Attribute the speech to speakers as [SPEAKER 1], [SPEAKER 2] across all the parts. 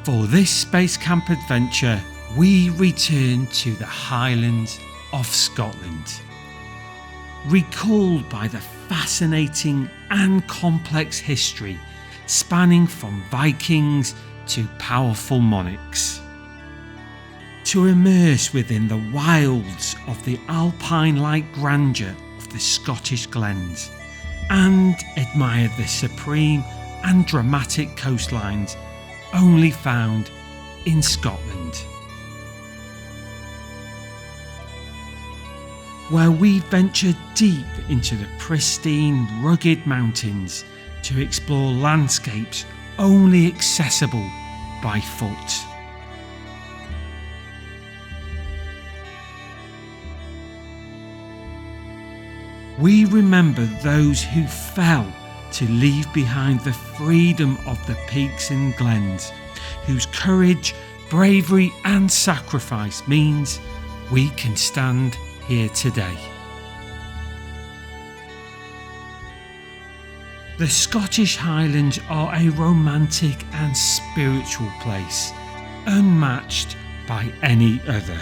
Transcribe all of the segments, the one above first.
[SPEAKER 1] For this Space Camp adventure, we return to the Highlands of Scotland. Recalled by the fascinating and complex history spanning from Vikings to powerful monarchs. To immerse within the wilds of the alpine-like grandeur of the Scottish glens and admire the supreme and dramatic coastlines only found in Scotland. Where we venture deep into the pristine, rugged mountains to explore landscapes only accessible by foot. We remember those who fell to leave behind the freedom of the peaks and glens, whose courage, bravery and sacrifice means we can stand here today. The Scottish Highlands are a romantic and spiritual place, unmatched by any other.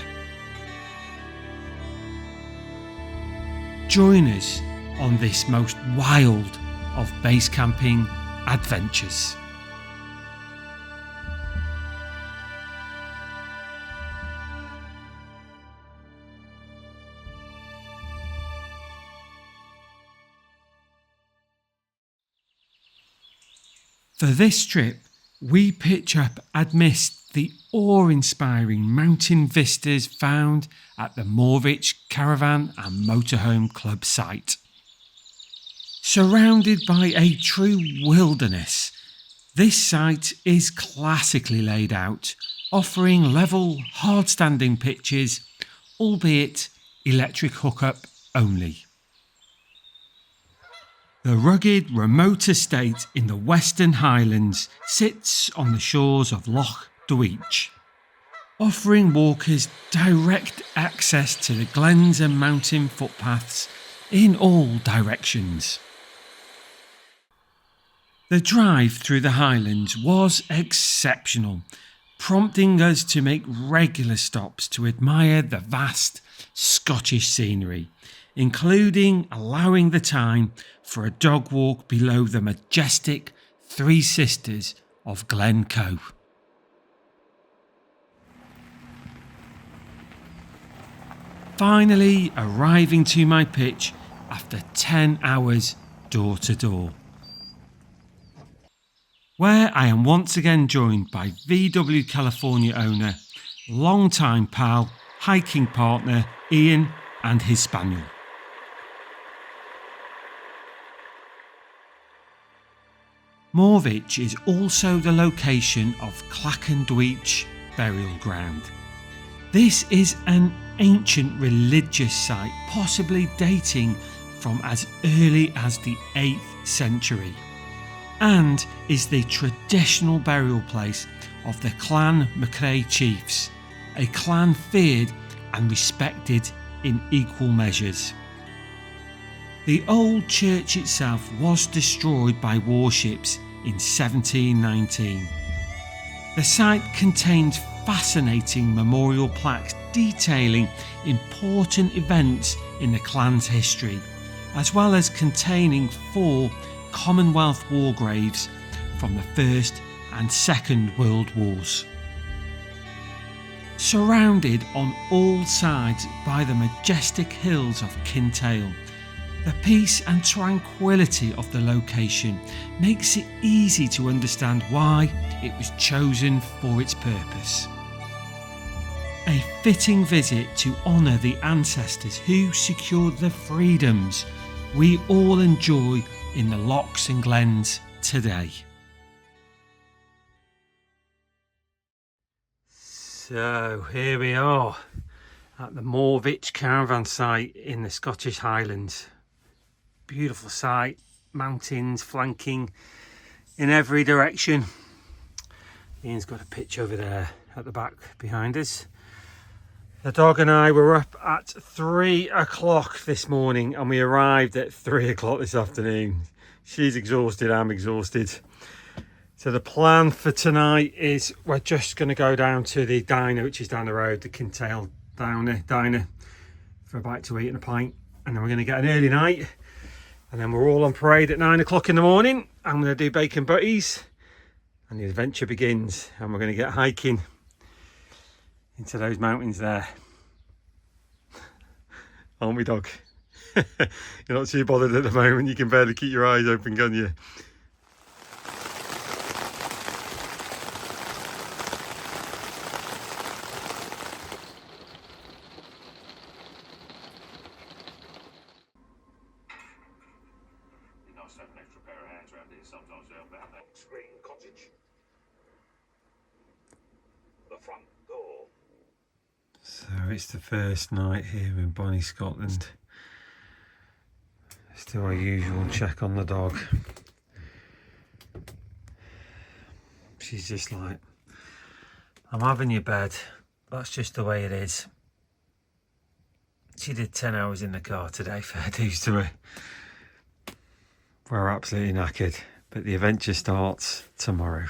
[SPEAKER 1] Join us on this most wild of base camping adventures. For this trip, we pitch up amidst the awe-inspiring mountain vistas found at the Morvich Caravan and Motorhome Club site. Surrounded by a true wilderness, this site is classically laid out, offering level, hard-standing pitches, albeit electric hookup only. The rugged, remote estate in the Western Highlands sits on the shores of Loch offering walkers direct access to the glens and mountain footpaths in all directions. The drive through the Highlands was exceptional, prompting us to make regular stops to admire the vast Scottish scenery, including allowing the time for a dog walk below the majestic Three Sisters of Glen. Finally arriving to my pitch after 10 hours door to door, where I am once again joined by VW California owner, longtime pal, hiking partner Ian and his spaniel. Morvich is also the location of Clachandwich burial ground. This is an ancient religious site, possibly dating from as early as the 8th century, and is the traditional burial place of the Clan MacRae chiefs, a clan feared and respected in equal measures. The old church itself was destroyed by warships in 1719. The site contains fascinating memorial plaques detailing important events in the clan's history, as well as containing 4 Commonwealth war graves from the First and Second World Wars. Surrounded on all sides by the majestic hills of Kintail, the peace and tranquility of the location makes it easy to understand why it was chosen for its purpose. A fitting visit to honour the ancestors who secured the freedoms we all enjoy in the lochs and glens today. So here we are at the Morvich Caravan site in the Scottish Highlands. Beautiful site, mountains flanking in every direction. Ian's got a pitch over there at the back behind us. The dog and I were up at 3 o'clock this morning and we arrived at 3 o'clock this afternoon. She's exhausted, I'm exhausted. So the plan for tonight is we're just going to go down to the diner, which is down the road, the Kintail diner, for a bite to eat and a pint. And then we're going to get an early night. And then we're all on parade at 9 o'clock in the morning. I'm going to do bacon butties. And the adventure begins. And we're going to get hiking into those mountains there. Aren't we, dog? You're not too bothered at the moment. You can barely keep your eyes open, can you? So it's the first night here in Bonnie, Scotland. Let's do our usual check on the dog. She's just like, I'm having your bed. That's just the way it is. She did 10 hours in the car today, fair dues to her. We're absolutely knackered, but the adventure starts tomorrow.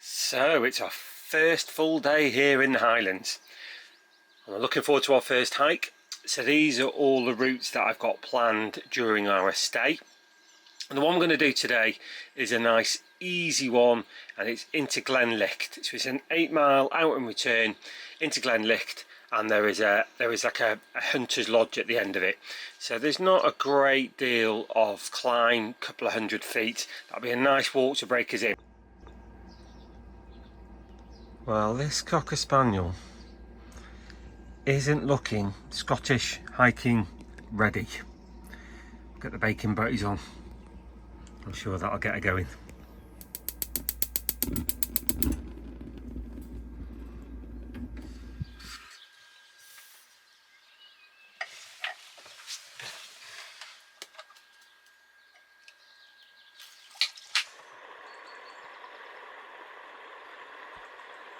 [SPEAKER 1] So it's our first full day here in the Highlands. I'm looking forward to our first hike. So these are all the routes that I've got planned during our stay. And the one I'm going to do today is a nice easy one, and it's into Glen. So it's an 8-mile out and return into Glen, and there is like a hunter's lodge at the end of it. So there's not a great deal of climb, couple of 100 feet. That'll be a nice walk to break us in. Well, this Cocker Spaniel isn't looking Scottish hiking ready. Get the bacon butties on. I'm sure that'll get her going.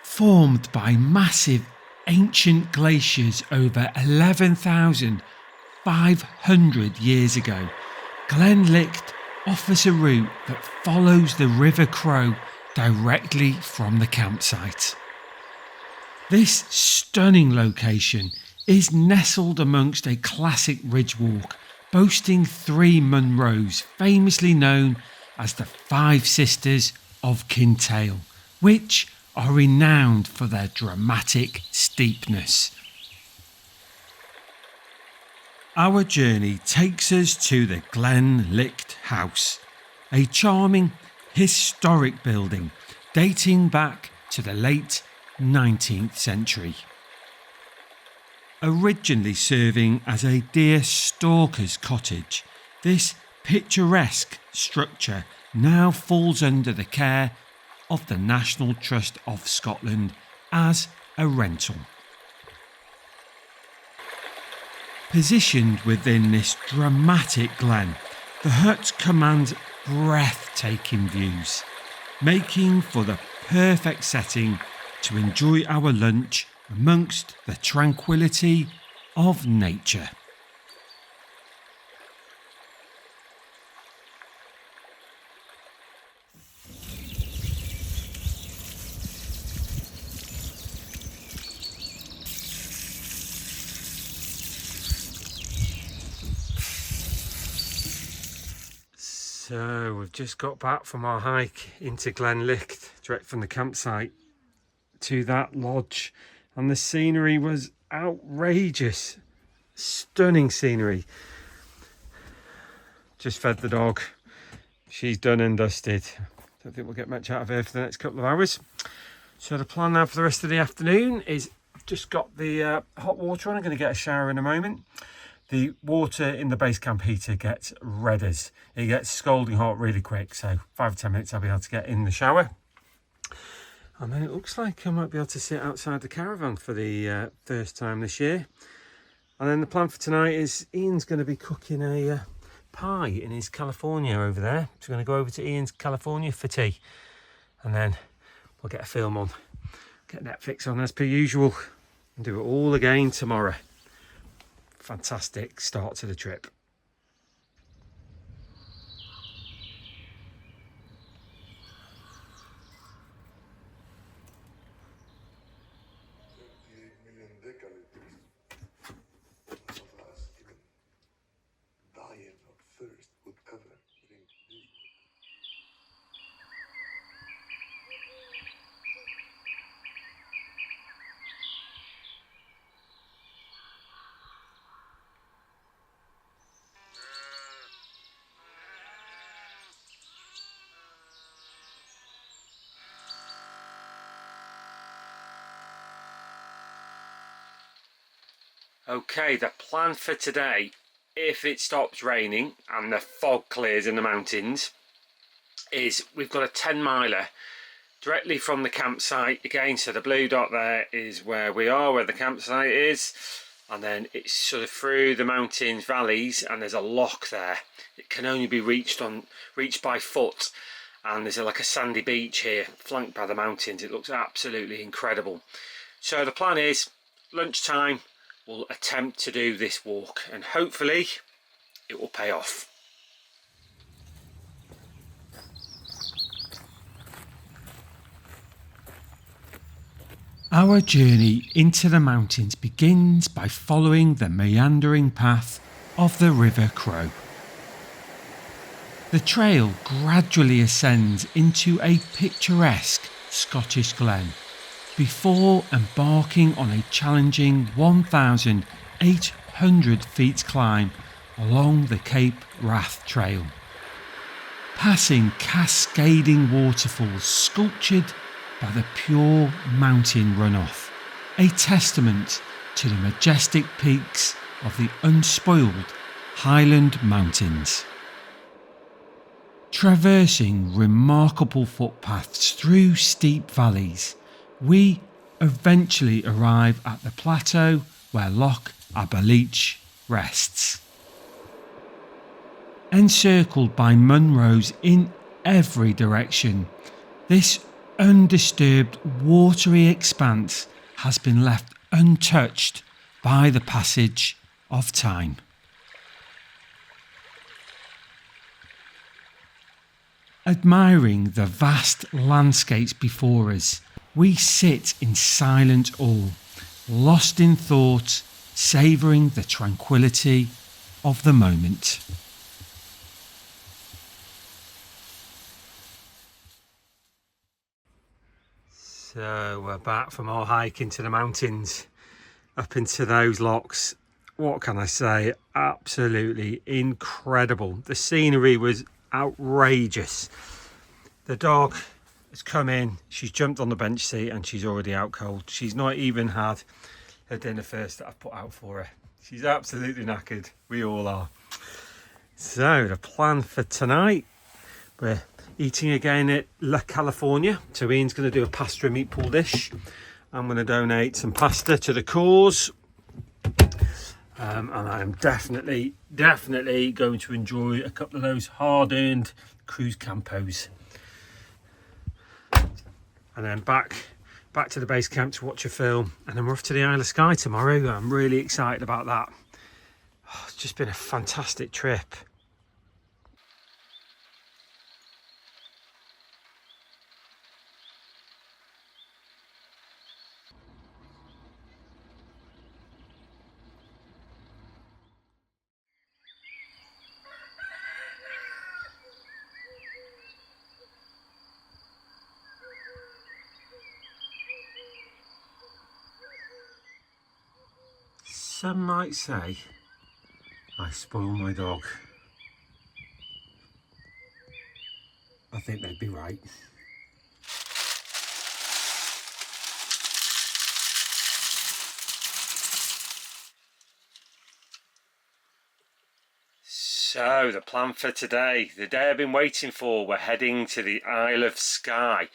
[SPEAKER 1] Formed by massive ancient glaciers over 11,500 years ago, Glen offers a route that follows the River Crow directly from the campsite. This stunning location is nestled amongst a classic ridge walk, boasting 3 Munros, famously known as the 5 Sisters of Kintail, which are renowned for their dramatic steepness. Our journey takes us to the Glen House, a charming historic building dating back to the late 19th century. Originally serving as a deer stalker's cottage, this picturesque structure now falls under the care of the National Trust of Scotland as a rental. Positioned within this dramatic glen, the hut commands breathtaking views, making for the perfect setting to enjoy our lunch amongst the tranquility of nature. So we've just got back from our hike into Glen, direct from the campsite to that lodge, and the scenery was outrageous. Stunning scenery. Just fed the dog. She's done and dusted. Don't think we'll get much out of her for the next couple of hours. So the plan now for the rest of the afternoon is I've just got the hot water on. I'm going to get a shower in a moment. the water in the base camp heater gets redders. It gets scalding hot really quick, so 5 or 10 minutes I'll be able to get in the shower. And then it looks like I might be able to sit outside the caravan for the first time this year. And then the plan for tonight is Ian's going to be cooking a pie in his California over there. So we're going to go over to Ian's California for tea. And then we'll get a film on, get Netflix on as per usual, and do it all again tomorrow. Fantastic start to the trip. Okay, the plan for today, if it stops raining and the fog clears in the mountains, is we've got a 10-miler directly from the campsite again. So the blue dot there is where we are, where the campsite is, and then it's sort of through the mountains, valleys, and there's a loch there. It can only be reached by foot, and there's like a sandy beach here flanked by the mountains. It looks absolutely incredible. So the plan is lunchtime we'll attempt to do this walk, and hopefully it will pay off. Our journey into the mountains begins by following the meandering path of the River Crow. The trail gradually ascends into a picturesque Scottish glen before embarking on a challenging 1,800 feet climb along the Cape Wrath Trail, passing cascading waterfalls sculptured by the pure mountain runoff, a testament to the majestic peaks of the unspoiled Highland mountains. Traversing remarkable footpaths through steep valleys, we eventually arrive at the plateau where Loch Lich rests. Encircled by Munros in every direction, this undisturbed watery expanse has been left untouched by the passage of time. Admiring the vast landscapes before us, we sit in silent awe, lost in thought, savouring the tranquility of the moment. So we're back from our hike into the mountains, up into those lochs. What can I say? Absolutely incredible. The scenery was outrageous. The dog has come in, she's jumped on the bench seat and she's already out cold. She's not even had her dinner first that I've put out for her. She's absolutely knackered. We all are. So the plan for tonight, we're eating again at La California. So Ian's going to do a pasta and meatball dish. I'm going to donate some pasta to the cause. And I'm definitely going to enjoy a couple of those hard-earned cruise campos. And then back to the base camp to watch a film. And then we're off to the Isle of Skye tomorrow. I'm really excited about that. Oh, it's just been a fantastic trip. Some might say I spoil my dog. I think they'd be right. So the plan for today, the day I've been waiting for, we're heading to the Isle of Skye.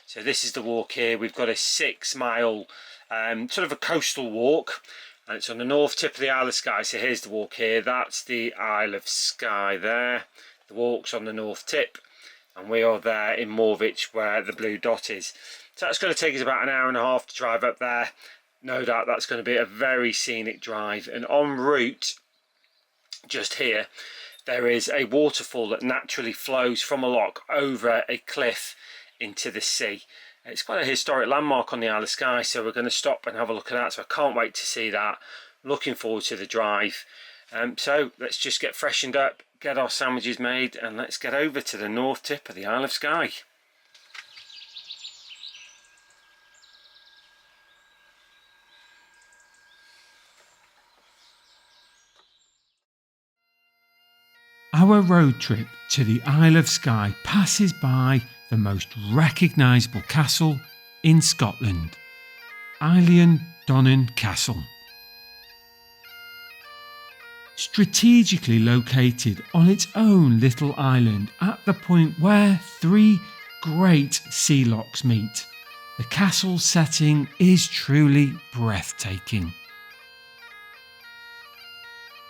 [SPEAKER 1] So this is the walk here. We've got a 6 mile sort of a coastal walk, and it's on the north tip of the Isle of Skye. So here's the walk here, that's the Isle of Skye there. The walk's on the north tip, and we are there in Morvich where the blue dot is. So that's going to take us about an hour and a half to drive up there. No doubt that's going to be a very scenic drive, and en route just here there is a waterfall that naturally flows from a loch over a cliff into the sea. It's quite a historic landmark on the Isle of Skye, so we're going to stop and have a look at that. So I can't wait to see that. Looking forward to the drive. So let's just get freshened up, get our sandwiches made, and let's get over to the north tip of the Isle of Skye. Our road trip to the Isle of Skye passes by the most recognisable castle in Scotland, Donnan Castle. Strategically located on its own little island at the point where 3 great sea lochs meet, the castle's setting is truly breathtaking.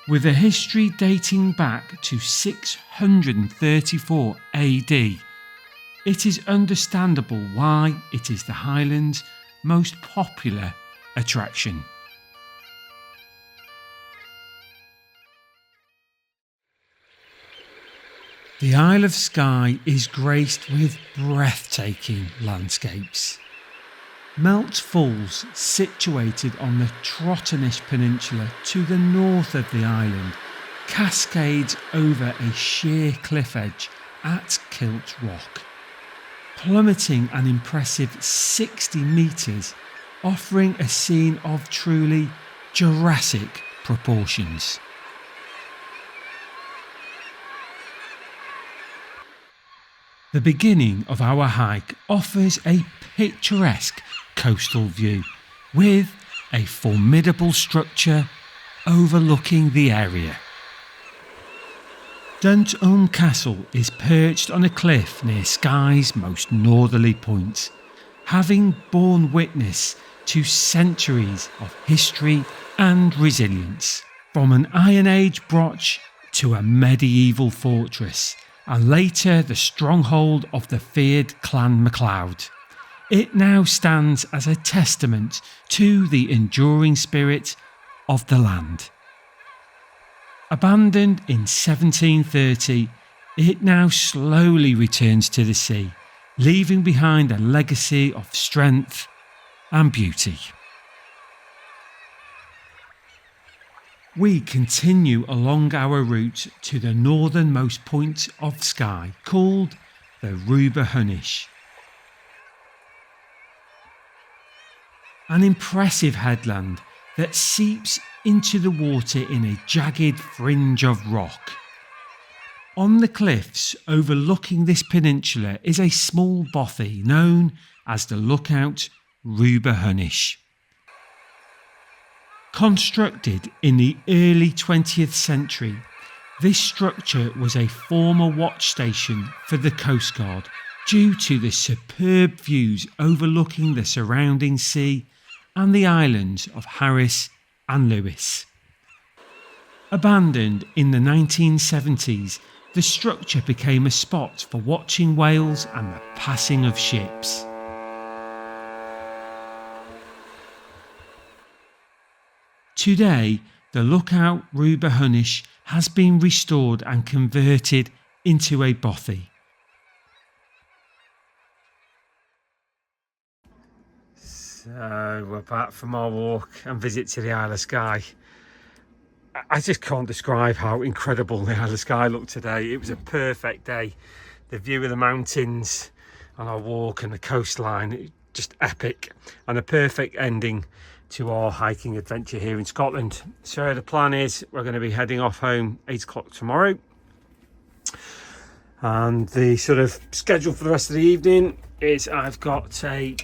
[SPEAKER 1] With a history dating back to 634 AD, it is understandable why it is the Highlands' most popular attraction. The Isle of Skye is graced with breathtaking landscapes. Melt Falls, situated on the Trotternish Peninsula to the north of the island, cascades over a sheer cliff edge at Kilt Rock, plummeting an impressive 60 metres, offering a scene of truly Jurassic proportions. The beginning of our hike offers a picturesque coastal view with a formidable structure overlooking the area. Dun Castle is perched on a cliff near Skye's most northerly point, having borne witness to centuries of history and resilience. From an Iron Age brooch to a medieval fortress, and later the stronghold of the feared Clan MacLeod, it now stands as a testament to the enduring spirit of the land. Abandoned in 1730, it now slowly returns to the sea, leaving behind a legacy of strength and beauty. We continue along our route to the northernmost point of Skye, called the Ruber-Hunnish. An impressive headland that seeps into the water in a jagged fringe of rock. On the cliffs overlooking this peninsula is a small bothy known as the Lookout Ruber-Hunnish. Constructed in the early 20th century, this structure was a former watch station for the Coast Guard due to the superb views overlooking the surrounding sea and the islands of Harris and Lewis. Abandoned in the 1970s, the structure became a spot for watching whales and the passing of ships. Today, the Lookout Ruber-Hunnish has been restored and converted into a bothy. So we're back from our walk and visit to the Isle of Skye. I just can't describe how incredible the Isle of Skye looked today. It was a perfect day. The view of the mountains on our walk and the coastline, just epic, and a perfect ending to our hiking adventure here in Scotland. So the plan is we're going to be heading off home 8 o'clock tomorrow, and the sort of schedule for the rest of the evening is I've got a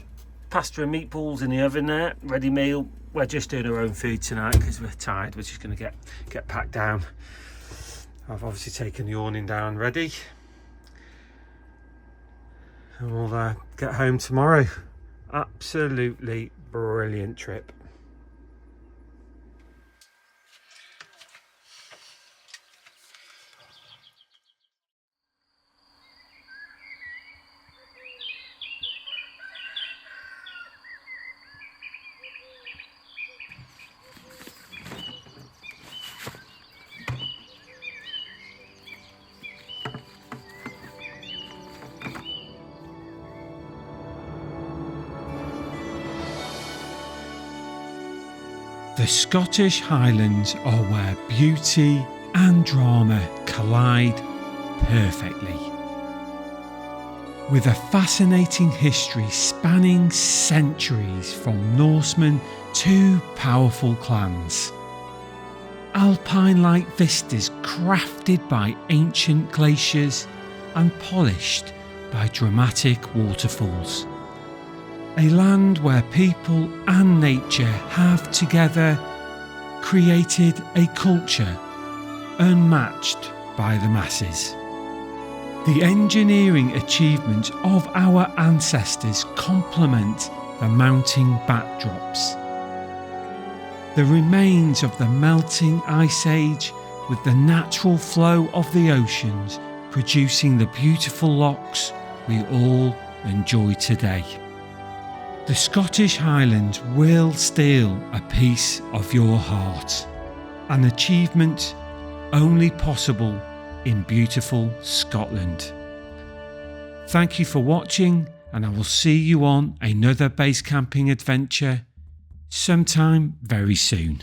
[SPEAKER 1] pasta and meatballs in the oven there, ready meal. We're just doing our own food tonight because we're tired. We're just going to get packed down. I've obviously taken the awning down ready, and we'll get home tomorrow. Absolutely brilliant trip. The Scottish Highlands are where beauty and drama collide perfectly. With a fascinating history spanning centuries from Norsemen to powerful clans. Alpine-like vistas crafted by ancient glaciers and polished by dramatic waterfalls. A land where people and nature have together created a culture unmatched by the masses. The engineering achievements of our ancestors complement the mountain backdrops. The remains of the melting ice age with the natural flow of the oceans producing the beautiful lochs we all enjoy today. The Scottish Highlands will steal a piece of your heart, an achievement only possible in beautiful Scotland. Thank you for watching, and I will see you on another base camping adventure sometime very soon.